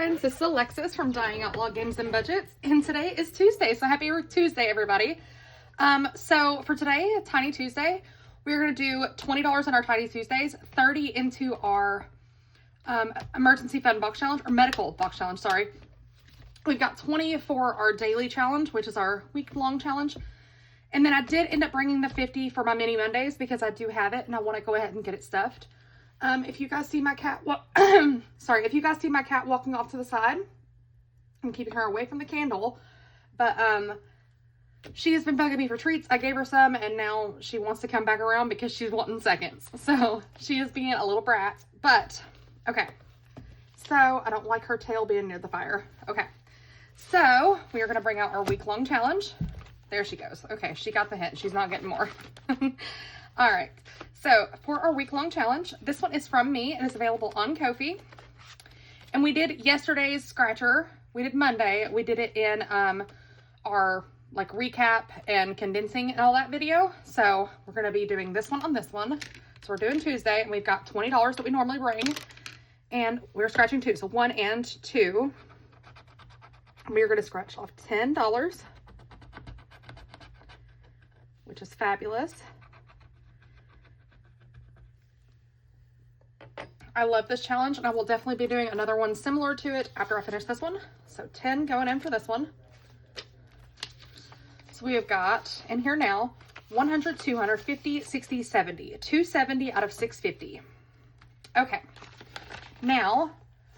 friends, this is Alexis from Dying Outlaw Games and Budgets, and today is Tuesday, so happy Tuesday, everybody. So for today, Tiny Tuesday, we're going to do $20 on our Tiny Tuesdays, 30 into our emergency fund box challenge, or medical box challenge, sorry. We've got 20 for our daily challenge, which is our week-long challenge, and then I did end up bringing the 50 for my mini Mondays because I do have it, and I want to go ahead and get it stuffed. If you guys see my cat, if you guys see my cat walking off to the side, I'm keeping her away from the candle, but, she has been bugging me for treats. I gave her some, and now she wants to come back around because she's wanting seconds. So, she is being a little brat, but, okay. So, I don't like her tail being near the fire. Okay. So, we are going to bring out our week-long challenge. There she goes. Okay, she got the hint. She's not getting more. All right. So, for our week-long challenge, this one is from me, and it's available on Ko-fi. And we did yesterday's scratcher. We did Monday. We did it in our, like, recap and condensing and all that video. So, we're going to be doing this one on this one. So, we're doing Tuesday, and we've got $20 that we normally bring. And we're scratching 2. So, 1 and 2. We're going to scratch off $10, which is fabulous. I love this challenge, and I will definitely be doing another one similar to it after I finish this one. So 10 going in for this one. So we have got in here now 100, 200, 50, 60, 70. 270 out of 650. Okay. Now,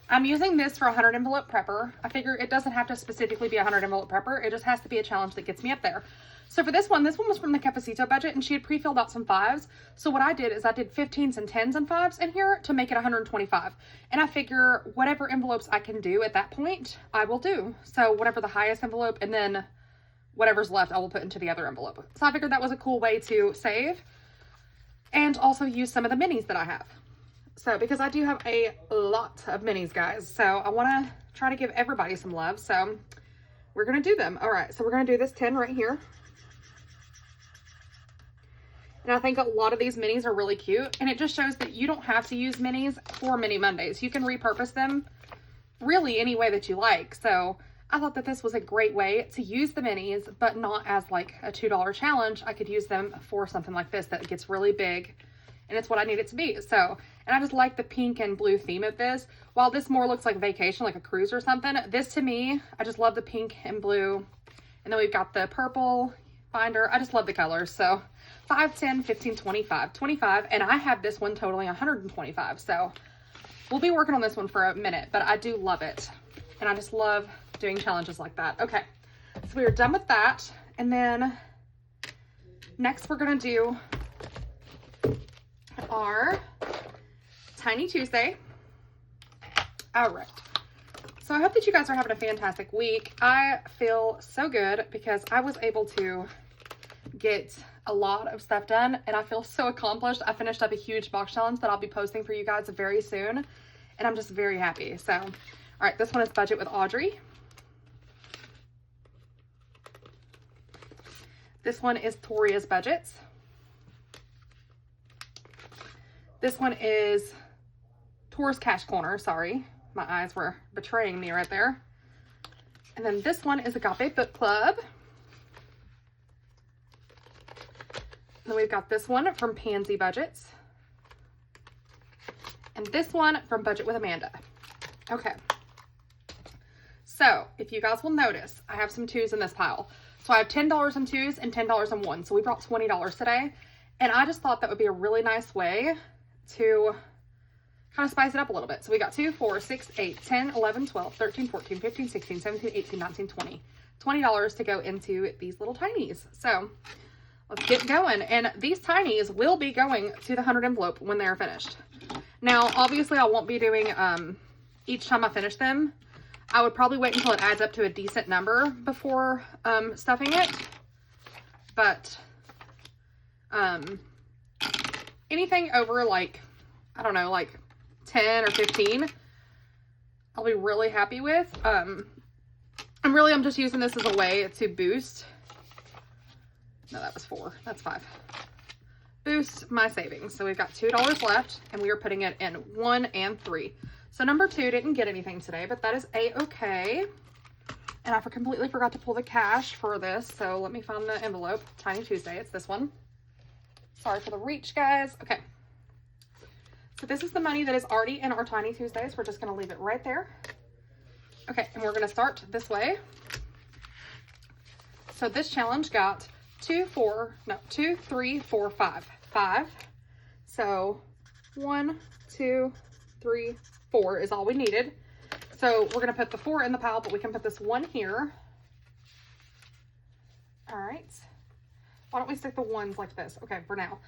I'm using this for a 100 envelope prepper. I figure it doesn't have to specifically be a 100 envelope prepper. It just has to be a challenge that gets me up there. So for this one was from the Cafecito budget, and she had pre-filled out some 5s. So what I did is I did 15s and 10s and 5s in here to make it 125. And I figure whatever envelopes I can do at that point, I will do. So whatever the highest envelope, and then whatever's left, I will put into the other envelope. So I figured that was a cool way to save and also use some of the minis that I have. So because I do have a lot of minis, guys, so I want to try to give everybody some love. So we're going to do them. All right, so we're going to do this 10 right here. And I think a lot of these minis are really cute. And it just shows that you don't have to use minis for Mini Mondays. You can repurpose them really any way that you like. So I thought that this was a great way to use the minis, but not as like a $2 challenge. I could use them for something like this that gets really big. And it's what I need it to be. So, and I just like the pink and blue theme of this. While this more looks like vacation, like a cruise or something, this to me, I just love the pink and blue. And then we've got the purple binder. I just love the colors. So 5, 10, 15, 25, 25. And I have this one totaling 125. So we'll be working on this one for a minute, but I do love it. And I just love doing challenges like that. Okay. So we are done with that. And then next we're going to do our Tiny Tuesday. All right. So I hope that you guys are having a fantastic week. I feel so good because I was able to get a lot of stuff done, and I feel so accomplished. I finished up a huge box challenge that I'll be posting for you guys very soon, and I'm just very happy. So, all right, this one is Budget with Audrey. This one is Toria's Budgets. This one is Tor's Cash Corner. Sorry, my eyes were betraying me right there. And then this one is Agape Book Club. And then we've got this one from Pansy Budgets. And this one from Budget with Amanda. Okay. So, if you guys will notice, I have some 2s in this pile. So I have $10 on 2s and $10 on 1s. So we brought $20 today. And I just thought that would be a really nice way to kind of spice it up a little bit. So we got 2, 4, 6, 8, 10, 11, 12, 13, 14, 15, 16, 17, 18, 19, 20. $20 to go into these little tinies. So let's get going. And these tinies will be going to the 100 envelope when they're finished. Now, obviously I won't be doing, each time I finish them. I would probably wait until it adds up to a decent number before, stuffing it. But, anything over like, I don't know, like 10 or 15, I'll be really happy with. I'm just using this as a way to boost. No, that was 4. That's 5. Boost my savings. So we've got $2 left, and we are putting it in 1 and 3. So number 2 didn't get anything today, but that is a-okay. And I completely forgot to pull the cash for this, so let me find the envelope. Tiny Tuesday, it's this one. Sorry for the reach, guys. Okay. So this is the money that is already in our Tiny Tuesdays. We're just gonna leave it right there. Okay, and we're gonna start this way. So this challenge got 2, 3, 4, 5. 5. So 1, 2, 3, 4 is all we needed. So we're gonna put the 4 in the pile, but we can put this 1 here. All right. Why don't we stick the 1s like this? Okay, for now.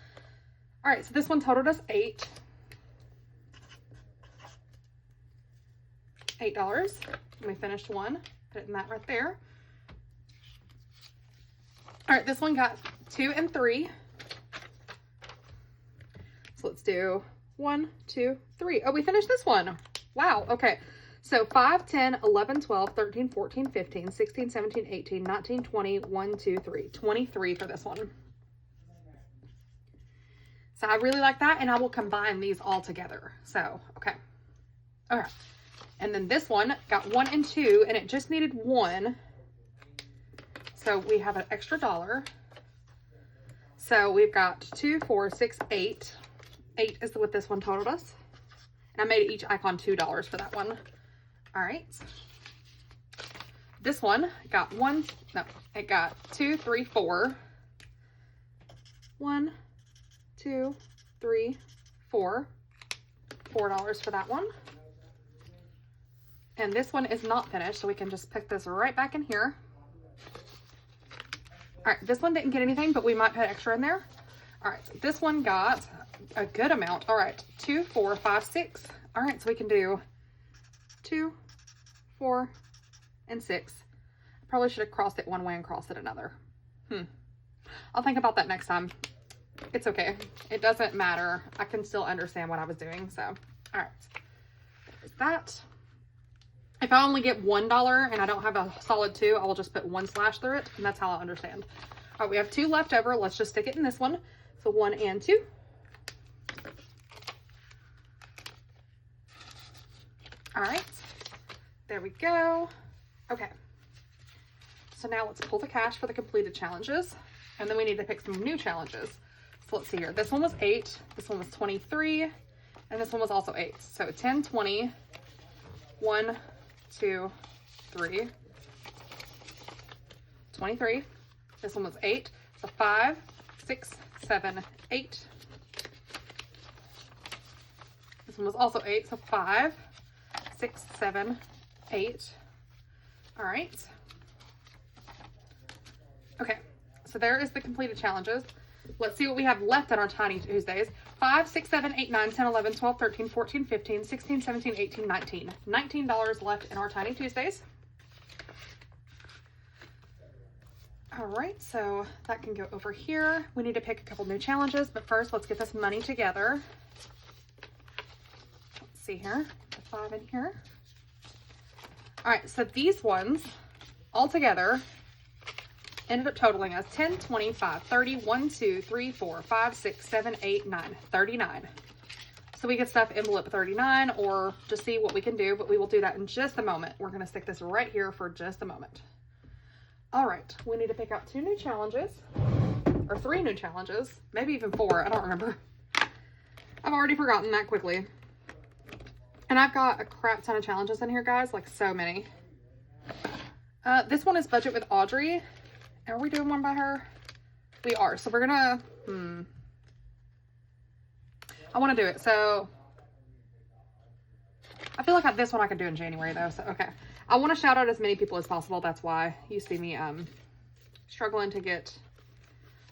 All right, so this one totaled us $8. $8. And we finished 1. Put it in that right there. All right, this one got 2 and 3. So let's do 1, 2, 3. Oh, we finished this one. Wow, okay. So 5, 10, 11, 12, 13, 14, 15, 16, 17, 18, 19, 20, 1, 2, 3. 23 for this one. So I really like that, and I will combine these all together. So, okay. All right. And then this one got 1 and 2, and it just needed 1. So we have an extra $1. So we've got 2, 4, 6, 8. 8 is what this one totaled us. And I made each icon $2 for that one. All right. This one got it got 2, 3, 4. 1, 2, 3, 4. $4 for that one. And this one is not finished, so we can just pick this right back in here. All right, this one didn't get anything, but we might put extra in there. All right, so this one got a good amount. All right, 2, 4, 5, 6. All right, so we can do 2, 4, and 6. I probably should have crossed it one way and crossed it another. I'll think about that next time. It's okay. It doesn't matter. I can still understand what I was doing, so. All right, there's that. If I only get $1 and I don't have a solid 2, I will just put 1 slash through it, and that's how I understand. All right, we have 2 left over. Let's just stick it in this one. So 1 and 2. All right, there we go. Okay, so now let's pull the cash for the completed challenges, and then we need to pick some new challenges. So let's see here. This one was 8, this one was 23, and this one was also 8. So 10, 20, 1, 2, 3, 23. This one was 8. So 5, 6, 7, 8. This one was also 8. So 5, 6, 7, 8. All right. Okay. So there is the completed challenges. Let's see what we have left in our Tiny Tuesdays. 5, 6, 7, 8, 9, 10, 11, 12, 13, 14, 15, 16, 17, 18, 19. $19 left in our Tiny Tuesdays. All right, so that can go over here. We need to pick a couple new challenges, but first let's get this money together. Let's see here, the 5 in here. All right, so these ones all together ended up totaling us 10, 25, 30, 1, 2, 3, 4, 5, 6, 7, 8, 9, 39. So we could stuff envelope 39 or just see what we can do, but we will do that in just a moment. We're gonna stick this right here for just a moment. All right, we need to pick out 2 new challenges, or 3 new challenges, maybe even 4, I don't remember. I've already forgotten that quickly. And I've got a crap ton of challenges in here, guys, like so many. This one is Budget with Audrey. Are we doing one by her? We are. So we're gonna, I want to do it. So I feel like this one I could do in January though. So, okay. I want to shout out as many people as possible. That's why you see me, struggling to get,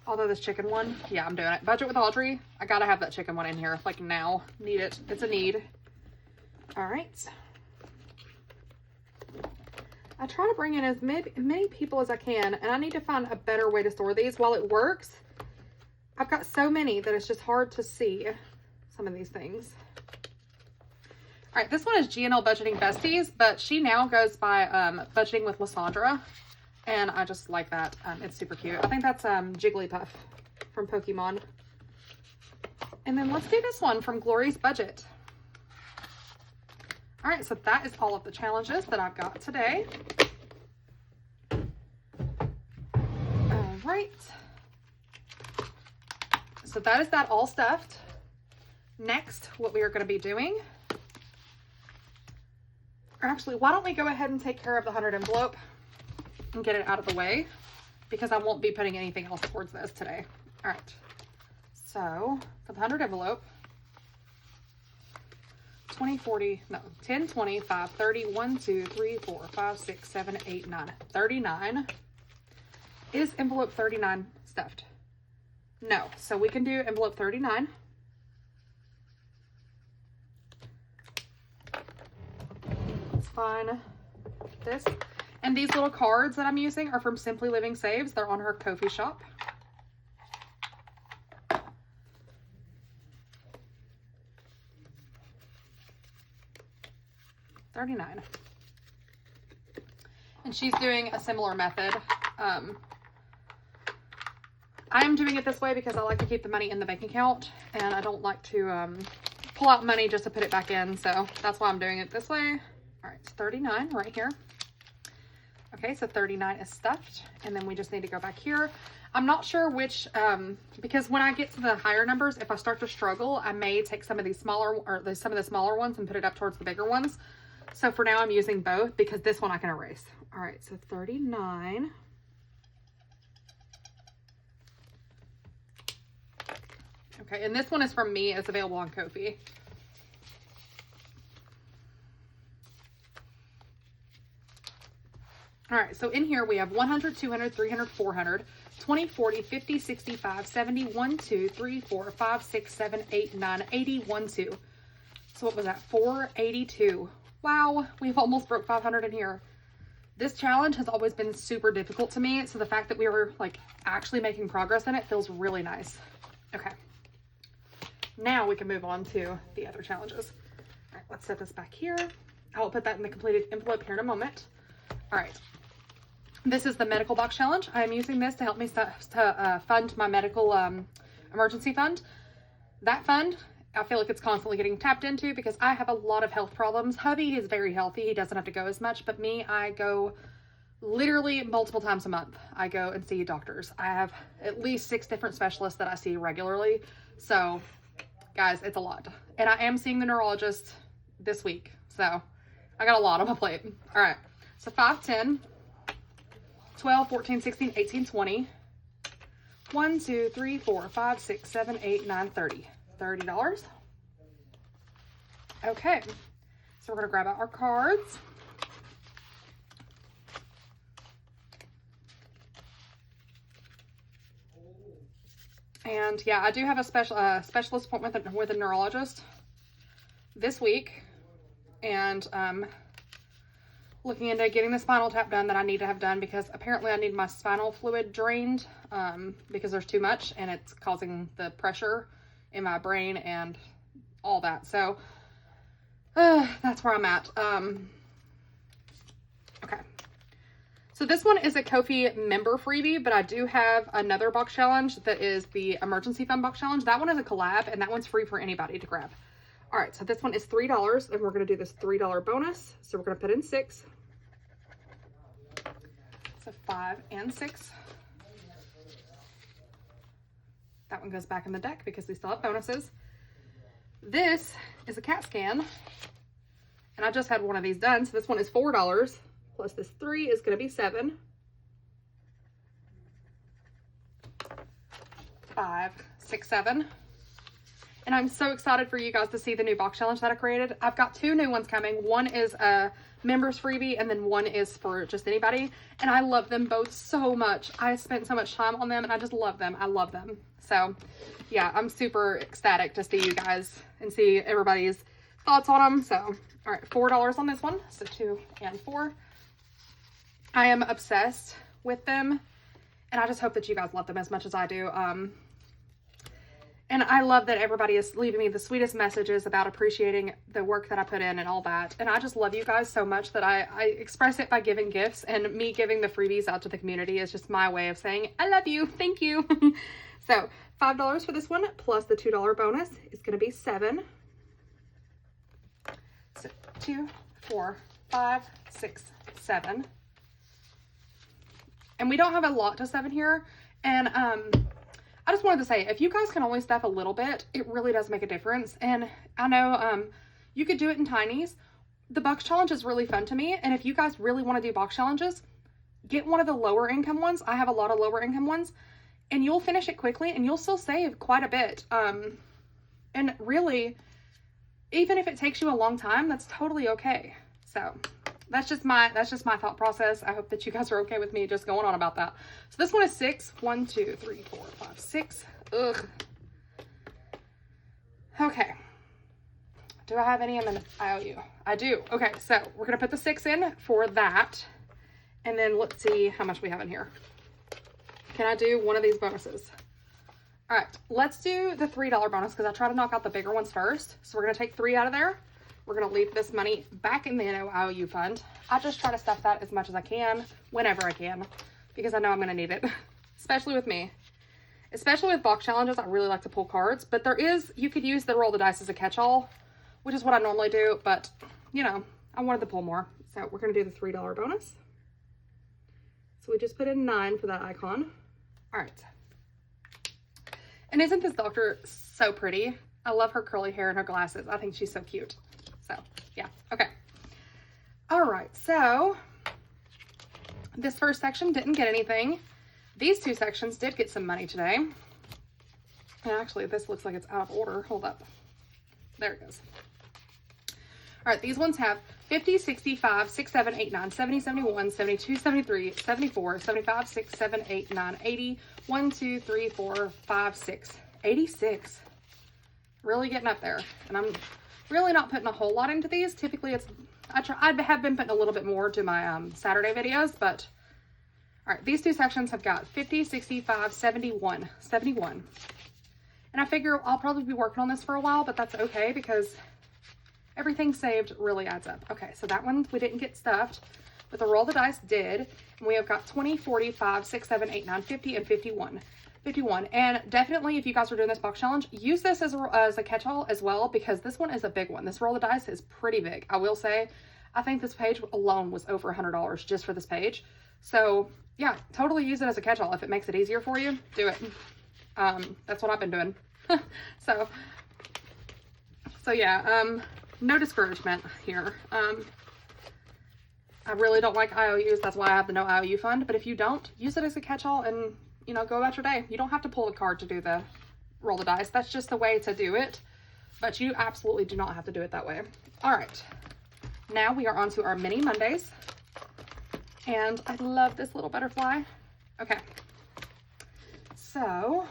although this chicken one, yeah, I'm doing it. Budget with Audrey. I gotta have that chicken one in here, like now. Need it. It's a need. All right. I try to bring in as many people as I can, and I need to find a better way to store these. While it works, I've got so many that it's just hard to see some of these things. All right, this one is GNL Budgeting Besties, but she now goes by Budgeting with Lysandra, and I just like that. It's super cute. I think that's Jigglypuff from Pokemon. And then let's do this one from Glory's Budget. All right, so that is all of the challenges that I've got today. All right. So that is that all stuffed. Next, what we are going to be doing, or actually, why don't we go ahead and take care of the 100 envelope and get it out of the way, because I won't be putting anything else towards this today. All right. So for the 100 envelope, 20, 40, no, 10, 20, 5, 30, 1, 2, 3, 4, 5, 6, 7, 8, 9, 39. Is envelope 39 stuffed? No. So we can do envelope 39. Let's find this. And these little cards that I'm using are from Simply Living Saves. They're on her Ko-fi shop. $39. And she's doing a similar method. I am doing it this way because I like to keep the money in the bank account, and I don't like to pull out money just to put it back in. So that's why I'm doing it this way. All right, it's 39 right here. Okay, so 39 is stuffed, and then we just need to go back here. I'm not sure which, because when I get to the higher numbers, if I start to struggle, I may take some of these smaller, or some of the smaller ones and put it up towards the bigger ones. So for now, I'm using both because this one I can erase. All right, so 39. Okay, and this one is from me. It's available on Ko-fi. All right, so in here we have 100, 200, 300, 400, 20, 40, 50, 65, 70, 1, 2, 3, 4, 5, 6, 7, 8, 9, 80, 1, 2. So what was that? 482. Wow, we've almost broke 500 in here. This challenge has always been super difficult to me, so the fact that we were like actually making progress in it feels really nice. Okay. Now we can move on to the other challenges. All right, let's set this back here. I will put that in the completed envelope here in a moment. All right. This is the medical box challenge. I am using this to help me fund my medical emergency fund. That fund, I feel like it's constantly getting tapped into because I have a lot of health problems. Hubby is very healthy. He doesn't have to go as much, but me, I go literally multiple times a month. I go and see doctors. I have at least 6 different specialists that I see regularly. So guys, it's a lot. And I am seeing the neurologist this week. So I got a lot on my plate. All right. So 5, 10, 12, 14, 16, 18, 20, 1, 2, 3, 4, 5, 6, 7, 8, 9, 30. $30. Okay. So we're going to grab out our cards. And yeah, I do have a specialist appointment with a neurologist this week. And looking into getting the spinal tap done that I need to have done because apparently I need my spinal fluid drained because there's too much and it's causing the pressure in my brain and all that. So that's where I'm at. Okay. So this one is a Ko-fi member freebie, but I do have another box challenge that is the emergency fund box challenge. That one is a collab and that one's free for anybody to grab. All right, so this one is $3 and we're gonna do this $3 bonus. So we're gonna put in 6. So 5 and 6. That one goes back in the deck because we still have bonuses. This is a CAT scan. And I just had one of these done. So this one is $4 plus this 3 is gonna be 7. 5, 6, 7. And I'm so excited for you guys to see the new box challenge that I created. I've got 2 new ones coming. One is a members freebie and then one is for just anybody. And I love them both so much. I spent so much time on them and I just love them. I love them. So yeah, I'm super ecstatic to see you guys and see everybody's thoughts on them. So, all right, $4 on this one. So 2 and 4. I am obsessed with them and I just hope that you guys love them as much as I do. And I love that everybody is leaving me the sweetest messages about appreciating the work that I put in and all that. And I just love you guys so much that I express it by giving gifts, and me giving the freebies out to the community is just my way of saying, I love you. Thank you. So $5 for this one plus the $2 bonus is going to be 7. 2, 4, 5, 6, 7. And we don't have a lot to 7 here. And I just wanted to say, if you guys can only stuff a little bit, it really does make a difference. And I know you could do it in tinies. The box challenge is really fun to me. And if you guys really want to do box challenges, get one of the lower income ones. I have a lot of lower income ones. And you'll finish it quickly and you'll still save quite a bit. And really, even if it takes you a long time, that's totally okay. So that's just my thought process. I hope that you guys are okay with me just going on about that. So this one is 6. 1, 2, 3, 4, 5, 6. Ugh. Okay. Do I have any in the IOU? I do. Okay, so we're gonna put the 6 in for that. And then let's see how much we have in here. Can I do one of these bonuses? All right, let's do the $3 bonus because I try to knock out the bigger ones first. So we're gonna take 3 out of there. We're gonna leave this money back in the IOU fund. I just try to stuff that as much as I can, whenever I can, because I know I'm gonna need it, especially with me. Especially with box challenges, I really like to pull cards, but you could use the roll the dice as a catch-all, which is what I normally do, but you know, I wanted to pull more. So we're gonna do the $3 bonus. So we just put in 9 for that icon. All right. And isn't this doctor so pretty? I love her curly hair and her glasses. I think she's so cute. So yeah, okay. All right, so this first section didn't get anything. These 2 sections did get some money today. And actually, this looks like it's out of order. Hold up. There it goes. All right, these ones have 50, 65, 6, 7, 8, 9, 70, 71, 72, 73, 74, 75, 6, 7, 8, 9, 80, 1, 2, 3, 4, 5, 6, 86. Really getting up there. And I'm really not putting a whole lot into these. Typically, I have been putting a little bit more to my Saturday videos, but all right, these 2 sections have got 50, 65, 71, 71. And I figure I'll probably be working on this for a while, but that's okay because everything saved really adds up. Okay, so that one we didn't get stuffed, but the roll the dice did. And we have got 20, 45, 6, 7, 8, 9, 50, and 51. 51. And definitely, if you guys are doing this box challenge, use this as a catch-all as well, because this one is a big one. This roll the dice is pretty big. I will say, I think this page alone was over $100 just for this page. So yeah, totally use it as a catch-all. If it makes it easier for you, do it. That's what I've been doing. So yeah, no discouragement here. I really don't like IOUs. That's why I have the no IOU fund. But if you don't, use it as a catch-all and, you know, go about your day. You don't have to pull a card to do the roll the dice. That's just the way to do it. But you absolutely do not have to do it that way. All right. Now we are on to our mini Mondays. And I love this little butterfly. Okay. So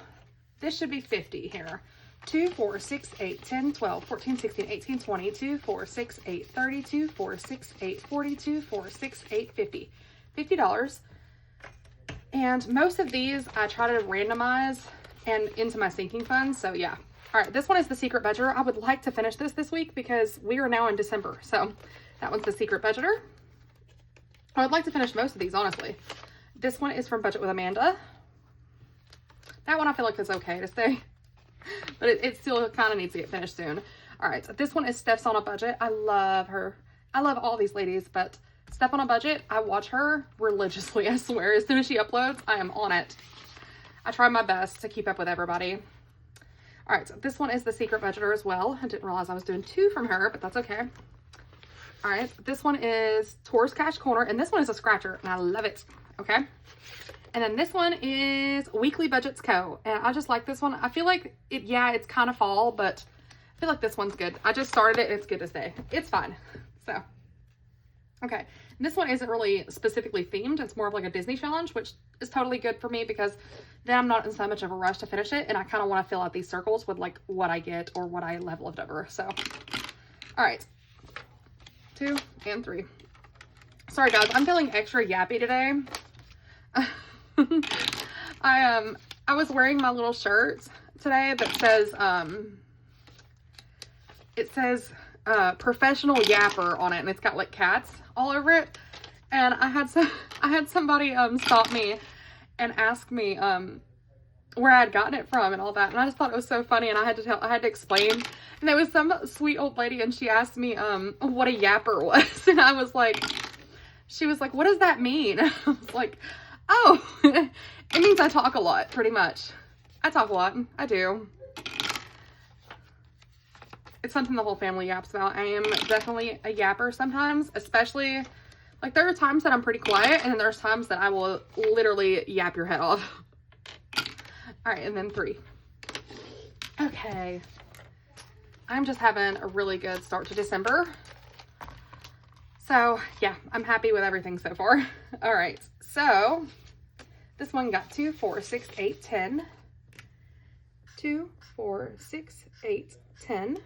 this should be 50 here. 2, 4, 6, 8, 10, 12, 14, 16, 18, 20, 2, 4, 6, 8, 30, 2, 4, 6, 8, 42, 4, 6, 8, 50. $50. And most of these I try to randomize and into my sinking funds. So yeah. All right, this one is the secret budgeter. I would like to finish this week because we are now in December. So that one's the secret budgeter. I would like to finish most of these, honestly. This one is from Budget with Amanda. That one I feel like is okay to stay. But it still kind of needs to get finished soon. All right, so this one is Steph's on a Budget. I love her. I love all these ladies, but Steph on a Budget, I watch her religiously, I swear. As soon as she uploads, I am on it. I try my best to keep up with everybody. All right, so this one is the secret budgeter as well. I didn't realize I was doing 2 from her, but that's okay. All right, this one is Tours Cash Corner, and this one is a scratcher, and I love it, okay? And then this one is Weekly Budgets Co. And I just like this one. I feel like it's kind of fall, but I feel like this one's good. I just started it and it's good to stay. It's fine. So, okay. And this one isn't really specifically themed. It's more of like a Disney challenge, which is totally good for me because then I'm not in so much of a rush to finish it. And I kind of want to fill out these circles with like what I get or what I leveled over. So, all right. 2 and 3. Sorry guys, I'm feeling extra yappy today. I was wearing my little shirt today that says, it says, professional yapper on it, and it's got like cats all over it. And I had somebody, stop me and ask me, where I had gotten it from and all that. And I just thought it was so funny. And I had to explain. And there was some sweet old lady and she asked me what a yapper was. And I was like, she was like, what does that mean? I was like, oh, it means I talk a lot, pretty much. I talk a lot. I do. It's something the whole family yaps about. I am definitely a yapper sometimes, especially, like, there are times that I'm pretty quiet, and then there's times that I will literally yap your head off. All right, and then 3. Okay. I'm just having a really good start to December. So, yeah, I'm happy with everything so far. All right, so this one got 2, 4, 6, 8, 10. 2, 4, 6, 8, 10.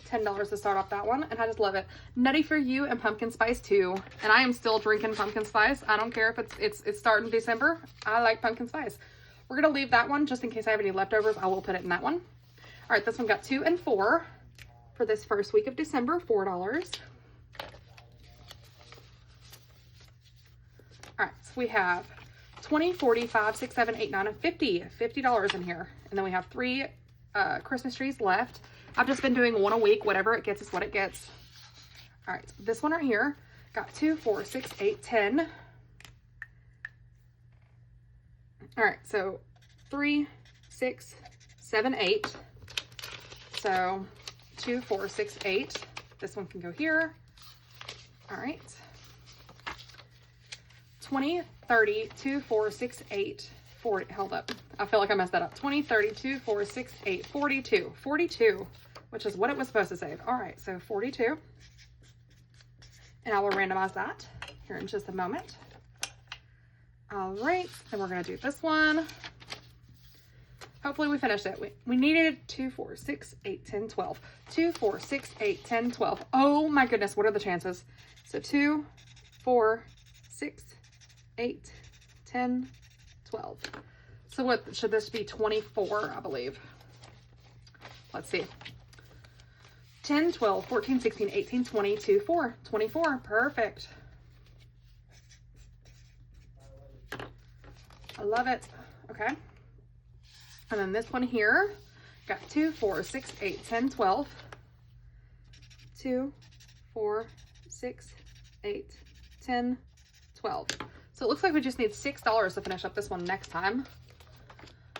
$10 to start off that one, and I just love it. Nutty for You and pumpkin spice too. And I am still drinking pumpkin spice. I don't care if it's starting December. I like pumpkin spice. We're gonna leave that one just in case I have any leftovers. I will put it in that one. All right, this one got 2 and 4 for this first week of December, $4. All right, so we have 20, 40, 5, 6, 7, 8, 9, and 50. $50 in here. And then we have 3 Christmas trees left. I've just been doing one a week. Whatever it gets is what it gets. All right, this one right here got 2, 4, 6, 8, 10. All right, so 3, 6, 7, 8. So 2, 4, 6, 8. This one can go here. All right. 20, 30, 2, 4, 6, 8, 40. Hold up. I feel like I messed that up. 20, 30, 2, 4, 6, 8, 42. 42, which is what it was supposed to say. All right, so 42. And I will randomize that here in just a moment. All right, then we're going to do this one. Hopefully we finished it. We needed 2, 4, 6, 8, 10, 12. 2, 4, 6, 8, 10, 12. Oh my goodness, what are the chances? So 2, 4, 6, 8, 10, 12. So what should this be? 24, I believe. Let's see. 10, 12, 14, 16, 18, 20, 2, 4. 24. Perfect. I love it. Okay. And then this one here, got 2, 4, 6, 8, 10, 12. 2, 4, 6, 8, 10, 12. So it looks like we just need $6 to finish up this one next time.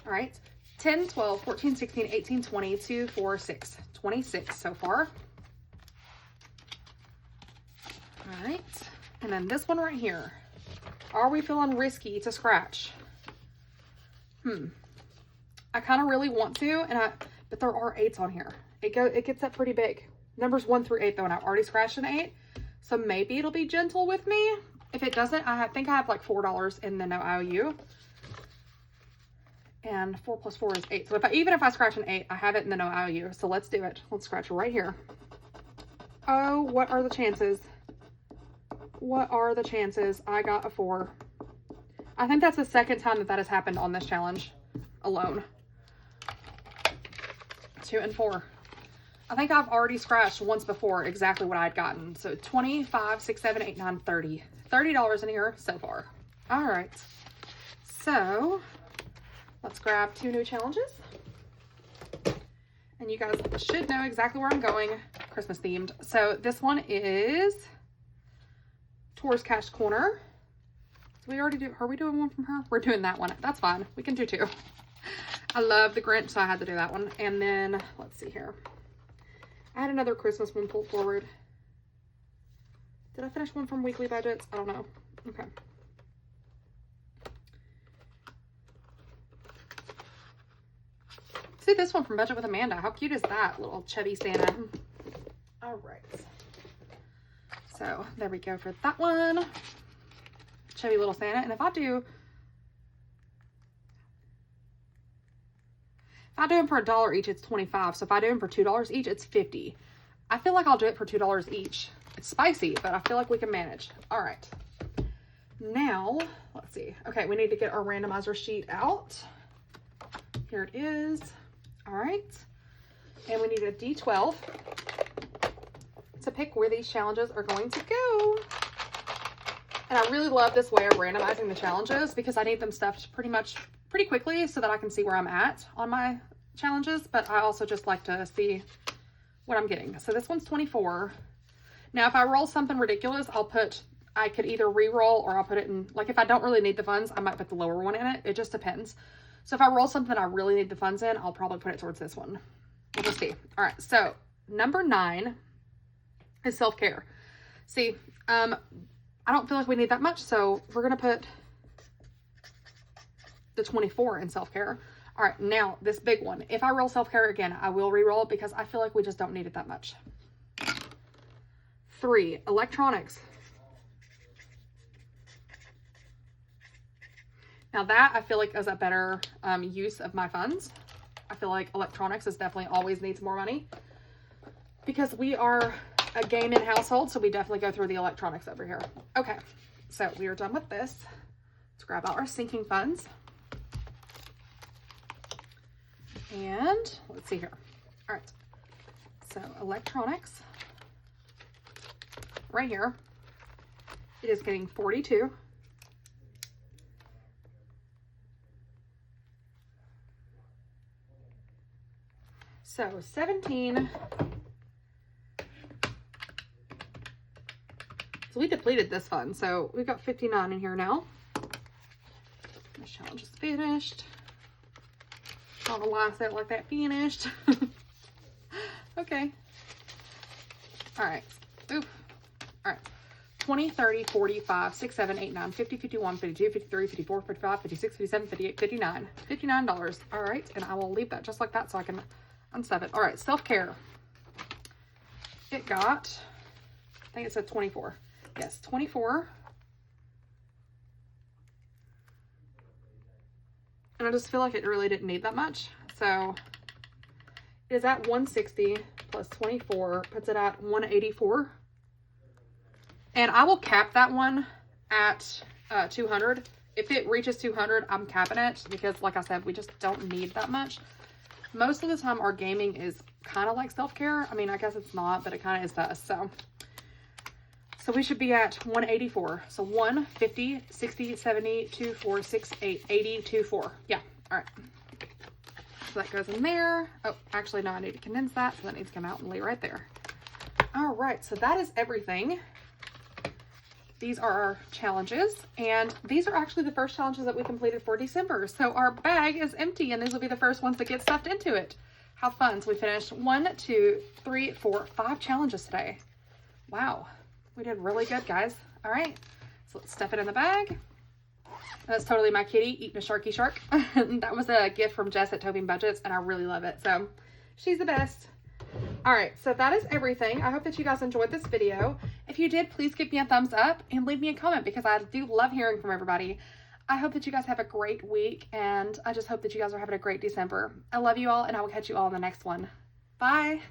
All right. 10, 12, 14, 16, 18, 20, 2, 4, 6. 26 so far. All right. And then this one right here. Are we feeling risky to scratch? I kind of really want to, but there are 8s on here. It gets up pretty big. Numbers 1 through 8 though, and I've already scratched an 8. So maybe it'll be gentle with me. If it doesn't, I think I have like $4 in the no IOU. And 4 plus 4 is 8. So even if I scratch an 8, I have it in the no IOU. So let's do it. Let's scratch right here. Oh, what are the chances? What are the chances? I got a 4. I think that's the second time that has happened on this challenge alone. 2 and 4. I think I've already scratched once before exactly what I'd gotten. So 25, 6, 7, 8, 9, 30. $30 in here so far. All right. So let's grab 2 new challenges. And you guys should know exactly where I'm going. Christmas themed. So this one is Tours Cash Corner. So we already do, are we doing one from her? We're doing that one. That's fine. We can do 2. I love the Grinch, so I had to do that one. And then, let's see here. I had another Christmas one pulled forward. Did I finish one from weekly budgets? I don't know. Okay. See this one from Budget with Amanda. How cute is that? Little chubby Santa. All right. So there we go for that one. Chubby little Santa. And if I do them for $1 each, it's 25. So if I do them for $2 each, it's 50. I feel like I'll do it for $2 each. It's spicy, but I feel like we can manage. All right. Now, let's see. Okay, we need to get our randomizer sheet out. Here it is. All right. And we need a D12 to pick where these challenges are going to go. And I really love this way of randomizing the challenges because I need them stuffed pretty quickly so that I can see where I'm at on my challenges, but I also just like to see what I'm getting. So this one's 24. Now, if I roll something ridiculous, I could either re-roll or I'll put it in, like if I don't really need the funds, I might put the lower one in it. It just depends. So if I roll something I really need the funds in, I'll probably put it towards this one. We'll just see. All right, so number 9 is self-care. See, I don't feel like we need that much, so we're gonna put the 24 in self-care. All right, now this big one. If I roll self-care again, I will re-roll because I feel like we just don't need it that much. 3, electronics. Now that I feel like is a better use of my funds. I feel like electronics is definitely always needs more money because we are a gaming household, so we definitely go through the electronics over here. Okay, so we are done with this. Let's grab out our sinking funds. And let's see here. All right, so electronics right here. It is getting 42. So 17. So we depleted this fund. So we've got 59 in here now. This challenge is finished. I don't know why I said it like that. Finished. Okay. All right. Oof. All right. 20, 30, 45, 6, 7, 8, 9, 50, 51, 52, 53, 54, 55, 56, 57, 58, 59. $59. All right. And I will leave that just like that so I can unstep it. All right. Self-care. It got, I think it said 24. Yes, 24. And I just feel like it really didn't need that much. So it is at 160 plus 24, puts it at 184. And I will cap that one at 200. If it reaches 200, I'm capping it because like I said, we just don't need that much. Most of the time our gaming is kind of like self-care. I mean, I guess it's not, but it kind of is to us. So we should be at 184. So 150, 60, 70, 2, 4, 6, 8, 80, 2, 4. Yeah. All right. So that goes in there. Oh, actually, no, I need to condense that. So that needs to come out and lay right there. All right. So that is everything. These are our challenges. And these are actually the first challenges that we completed for December. So our bag is empty and these will be the first ones that get stuffed into it. How fun. So we finished 1, 2, 3, 4, 5 challenges today. Wow. We did really good, guys. All right, so let's stuff it in the bag. That's totally my kitty eating a sharky shark. That was a gift from Jess at Tobin Budgets, and I really love it. So she's the best. All right, so that is everything. I hope that you guys enjoyed this video. If you did, please give me a thumbs up and leave me a comment because I do love hearing from everybody. I hope that you guys have a great week, and I just hope that you guys are having a great December. I love you all, and I will catch you all in the next one. Bye.